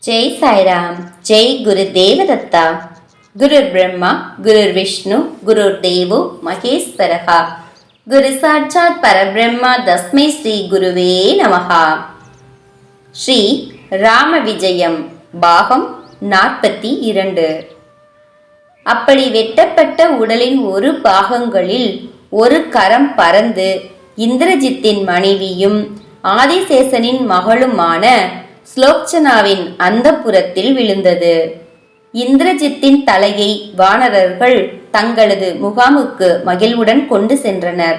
ஜெய் சாய்ராம். ஜெய் குரு தேவதத்தா. குரு பிரம்மா குரு விஷ்ணு குரு தேவோ மகேஸ்வரகா. குரு சாட்சாத் பரபிரம்மா தஸ்மை ஸ்ரீ குருவே நமகா. ஸ்ரீ ராம விஜயம் பாகம் 42. அப்படி வெட்டப்பட்ட உடலின் ஒரு பாகங்களில் ஒரு கரம் பறந்து இந்திரஜித்தின் மனைவியும் ஆதிசேஷனின் மகளுமான ஸ்லோக்சனாவின் அந்தப்புரத்தில் விழுந்தது. இந்திரஜித்தின் தலையை வானரர்கள் தங்களது முகாமுக்கு மகிழ்வுடன் கொண்டு சென்றனர்.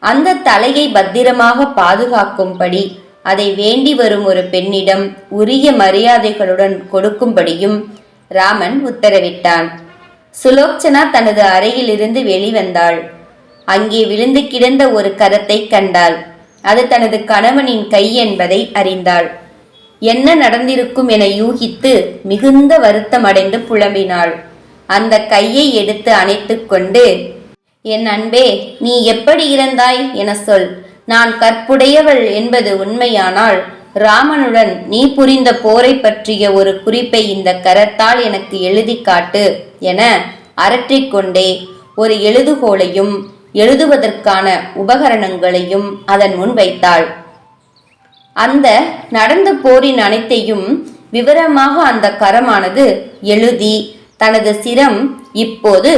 அந்த தலையை பத்திரமாக பாதுகாக்கும்படி அதை வேண்டி வரும் ஒரு பெண்ணிடம் உரிய மரியாதைகளுடன் கொடுக்கும்படியும் ராமன் உத்தரவிட்டான். சுலோச்சனா தனது அறையிலிருந்து வெளிவந்தாள். அங்கே விழுந்து கிடந்த ஒரு கரத்தை கண்டாள். அது தனது கணவனின் கை என்பதை அறிந்தாள். என்ன நடந்திருக்கும் என யூகித்து மிகுந்த வருத்தம் அடைந்து புலம்பினாள். அந்த கையை எடுத்து அணைத்து கொண்டு, என் அன்பே, நீ எப்படி இறந்தாய் என சொல். நான் கற்புடையவள் என்பது உண்மையானால் ராமனுடன் நீ புரிந்த போரை பற்றிய ஒரு குறிப்பை இந்த கரத்தால் எனக்கு எழுதி காட்டு என அரற்றிக்கொண்டே ஒரு எழுதுகோலையும் எழுதுவதற்கான உபகரணங்களையும் அதன் முன் வைத்தாள். அந்த நடந்த போரின் அனைத்தையும் விவரமாக அந்த கரமானது எழுதி தனது சிரம் இப்போது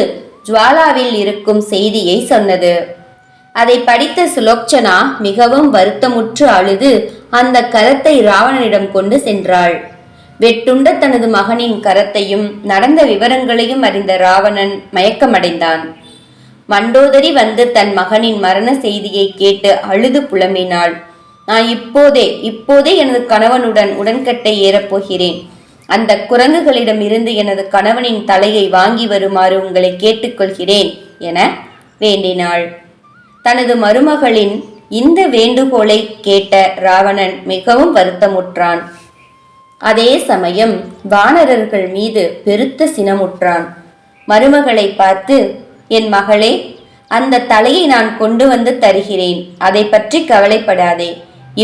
ஜுவாலாவில் இருக்கும் செய்தியை சொன்னது. அதை படித்த சுலோச்சனா மிகவும் வருத்தமுற்று அழுது அந்த கரத்தை ராவணனிடம் கொண்டு சென்றாள். வெட்டுண்ட தனது மகனின் கரத்தையும் நடந்த விவரங்களையும் அறிந்த ராவணன் மயக்கமடைந்தான். மண்டோதரி வந்து தன் மகனின் மரண செய்தியை கேட்டு அழுது புலம்பினாள். நான் இப்போதே எனது கணவனுடன் உடன்கட்டை ஏறப்போகிறேன். அந்த குரங்குகளிடம் இருந்து எனது கணவனின் தலையை வாங்கி வருமாறு உங்களை கேட்டுக்கொள்கிறேன் என வேண்டினாள். தனது மருமகளின் இந்த வேண்டுகோளை கேட்ட ராவணன் மிகவும் வருத்தமுற்றான். அதே சமயம் வானரர்கள் மீது பெருத்த சினமுற்றான். மருமகளை பார்த்து, என் மகளே, அந்த தலையை நான் கொண்டு வந்து தருகிறேன். அதை பற்றி கவலைப்படாதே.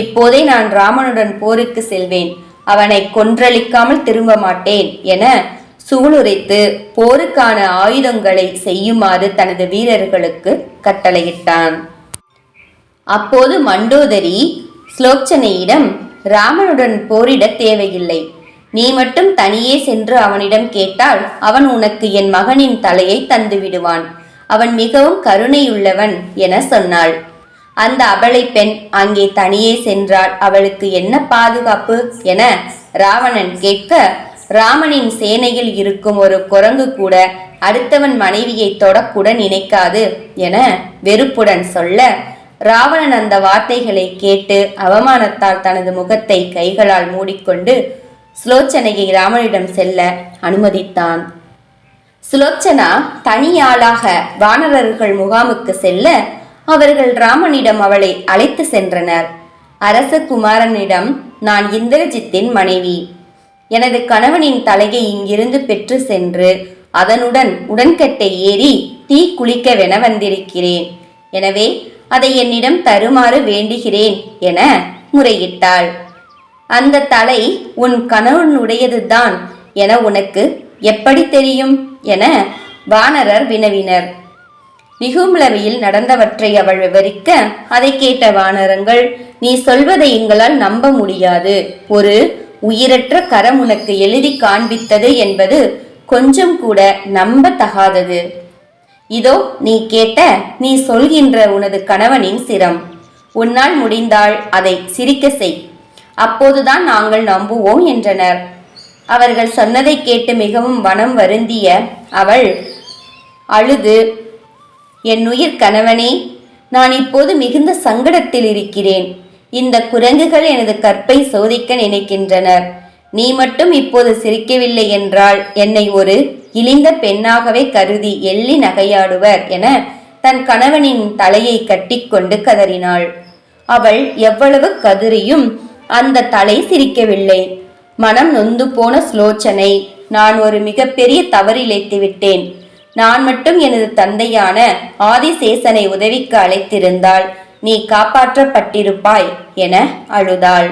இப்போதே நான் ராமனுடன் போருக்கு செல்வேன். அவனை கொன்றளிக்காமல் திரும்ப மாட்டேன் என சூளுரைத்து போருக்கான ஆயுதங்களை செய்யுமாறு தனது வீரர்களுக்கு கட்டளையிட்டான். அப்போது மண்டோதரி ஸ்லோச்சனையிடம், ராமனுடன் போரிட தேவையில்லை. நீ மட்டும் தனியே சென்று அவனிடம் கேட்டால் அவன் உனக்கு என் மகனின் தலையை தந்து விடுவான். அவன் மிகவும் கருணையுள்ளவன் என சொன்னாள். அந்த அபலை பெண் அங்கே தனியே சென்றால் அவளுக்கு என்ன பாதுகாப்பு என ராவணன் கேட்க, ராமனின் சேனையில் இருக்கும் ஒரு குரங்கு கூட அடுத்தவன் மனைவியை தொடக்கூட நினைக்காது என வெறுப்புடன் சொல்ல, ராவணன் அந்த வார்த்தைகளை கேட்டு அவமானத்தால் தனது முகத்தை கைகளால் மூடிக்கொண்டு சுலோச்சனையை ராமனிடம் செல்ல அனுமதித்தான். சுலோச்சனா தனியாளாக வானரர்கள் முகாமுக்கு செல்ல அவர்கள் ராமனிடம் அவளை அழைத்து சென்றனர். அரச குமாரனிடம், நான் இந்திரஜித்தின் மனைவி. எனது கணவனின் தலையை இங்கிருந்து பெற்று சென்று அதனுடன் உடன்கட்டை ஏறி தீ குளிக்கவென வந்திருக்கிறேன். எனவே அதை என்னிடம் தருமாறு வேண்டுகிறேன் என முறையிட்டாள். அந்த தலை உன் கணவனுடையதுதான் என உனக்கு எப்படி தெரியும் என வானரர் வினவினர். நிகும்லவியில் நடந்தவற்றை அவள் விவரிக்க அதை கேட்ட வானரங்கள், நீ சொல்வதை எங்களால் நம்ப முடியாது. ஒரு உயிரற்ற கரம் உனக்கு எழுதி காண்பித்தது என்பது கொஞ்சம் கூட நம்பத்தகாதது. இதோ நீ கேட்ட, நீ சொல்கின்ற உனது கணவனின் சிரம். உன்னால் முடிந்தால் அதை சிரிக்க செய். அப்போதுதான் நாங்கள் நம்புவோம் என்றனர். அவர்கள் சொன்னதை கேட்டு மிகவும் மனம் வருந்திய அவள் அழுது, என் உயிர் கணவனே, நான் இப்போது மிகுந்த சங்கடத்தில் இருக்கிறேன். இந்த குரங்குகள் எனது கற்பை சோதிக்க நினைக்கின்றனர். நீ மட்டும் இப்போது சிரிக்கவில்லை என்றால் என்னை ஒரு இழிந்த பெண்ணாகவே கருதி எள்ளி நகையாடுவர் என தன் கணவனின் தலையை கட்டிக்கொண்டு கதறினாள். அவள் எவ்வளவு கதறியும் அந்த தலை சிரிக்கவில்லை. மனம் நொந்து போன சுலோச்சனை, நான் ஒரு மிகப்பெரிய தவறிழைத்து விட்டேன். நான் மட்டும் எனது தந்தையான ஆதிசேஷனை உதவிக்கு அழைத்திருந்தால் நீ காப்பாற்றப்பட்டிருப்பாய் என அழுதாள்.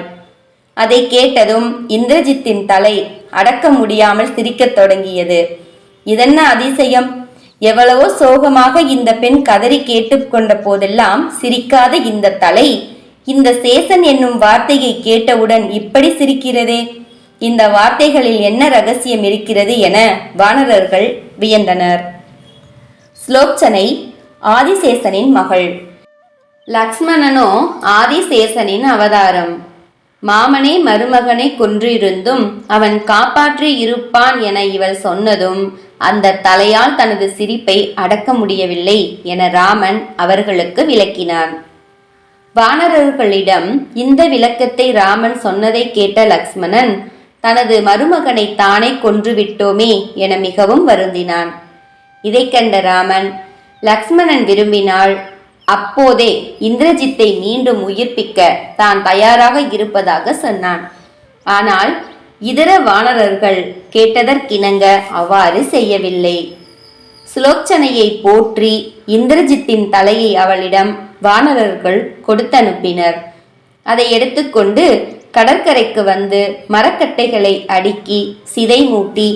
அதை கேட்டதும் இந்திரஜித்தின் தலை அடக்க முடியாமல் சிரிக்கத் தொடங்கியது. இதென்ன அதிசயம்! எவ்வளவோ சோகமாக இந்த பெண் கதறி கேட்டுக்கொண்ட போதெல்லாம் சிரிக்காத இந்த தலை இந்த சேசன் என்னும் வார்த்தையை கேட்டவுடன் இப்படி சிரிக்கிறதே. இந்த வார்த்தைகளில் என்ன ரகசியம் இருக்கிறது என வானரர்கள் வியந்தனர். ஸ்லோச்சனை ஆதிசேஷனின் மகள். லக்ஷ்மணனோ ஆதிசேஷனின் அவதாரம். மாமனை மருமகனை கொன்றிருந்தும் அவன் காப்பாற்றி இருப்பான் என இவள் சொன்னதும் அந்த தலையால் தனது சிரிப்பை அடக்க முடியவில்லை என ராமன் அவர்களுக்கு விளக்கினான். வானரர்களிடம் இந்த விளக்கத்தை ராமன் சொன்னதை கேட்ட லக்ஷ்மணன் தனது மருமகனை தானே கொன்றுவிட்டோமே என மிகவும் வருந்தினான். இதை கண்ட ராமன், லக்ஷ்மணன் விரும்பினால் அப்போதே இந்திரஜித்தை மீண்டும் உயிர்ப்பிக்க தான் தயாராக இருப்பதாக சொன்னான். ஆனால் இதர வானரர்கள் கேட்டதற்கிணங்க அவ்வாறு செய்யவில்லை. சுலோச்சனையை போற்றி இந்திரஜித்தின் தலையை அவளிடம் வானரர்கள் கொடுத்தனுப்பினர். அதை எடுத்துக்கொண்டு கடற்கரைக்கு வந்து மரக்கட்டைகளை அடுக்கி சிதை மூட்டி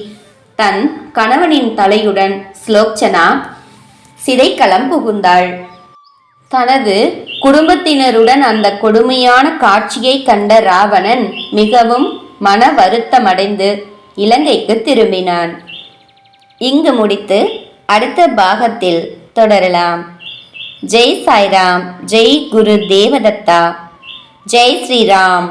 தன் கணவனின் தலையுடன் சுலோச்சனா சிதைக்களம் புகுந்தாள். தனது குடும்பத்தினருடன் அந்த கொடுமையான காட்சியை கண்ட ராவணன் மிகவும் மன வருத்தமடைந்து இலங்கைக்கு திரும்பினான். இங்கு முடித்து அடுத்த பாகத்தில் தொடரலாம். ஜெய் சாய்ராம். ஜெய் குரு தேவதத்தா. ஜெய் ஸ்ரீராம்.